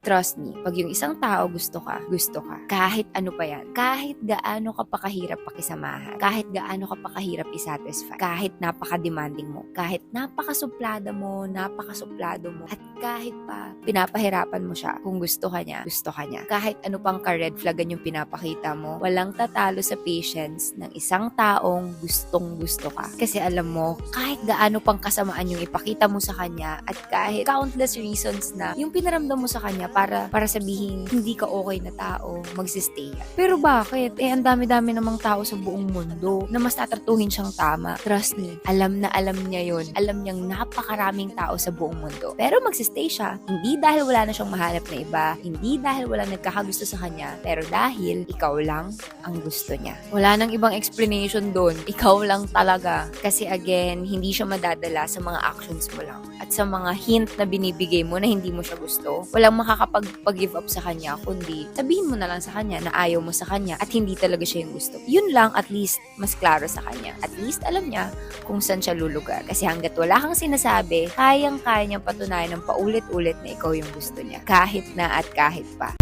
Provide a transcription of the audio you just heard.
Trust me, pag yung isang tao gusto ka, kahit ano pa yan, kahit gaano ka pa kahirap pakisamahan, kahit gaano ka pa kahirap isatisfy, kahit napaka-demanding mo, kahit napakasuplado mo, at kahit pa pinapahirapan mo siya, kung gusto ka niya, kahit ano pang ka-red flagan yung pinapakita mo, walang tatalo sa patience ng isang taong gustong-gusto ka. Kasi alam mo, kahit gaano pang kasamaan yung ipakita mo sa kanya, at kahit countless reasons na yung pinaramdam mo sa kanya para sabihin hindi ka okay na tao, magsistay yan. Pero bakit? Ang dami-dami namang tao sa buong mundo na mas tatratuhin siyang tama. Trust me, alam na alam niya yun. Alam niyang napakaraming tao sa buong mundo. Pero magsistay siya. Hindi dahil wala na siyang mahanap na iba, hindi dahil wala nagkakagusto sa kanya, pero dahil ikaw lang ang gusto niya. Wala nang ibang explanation doon. Ikaw lang talaga. Kasi again, hindi siya madadala sa mga actions mo lang. At sa mga hint na binibigay mo na hindi mo siya gusto. Walang makakapag-give up sa kanya, kundi sabihin mo na lang sa kanya na ayaw mo sa kanya at hindi talaga siya yung gusto. Yun lang, at least mas klaro sa kanya. At least alam niya kung saan siya lulugar. Kasi hanggat wala kang sinasabi, kayang-kaya niyang patunayan ng paulit-ulit na ikaw yung gusto niya. Kahit na at kahit pa.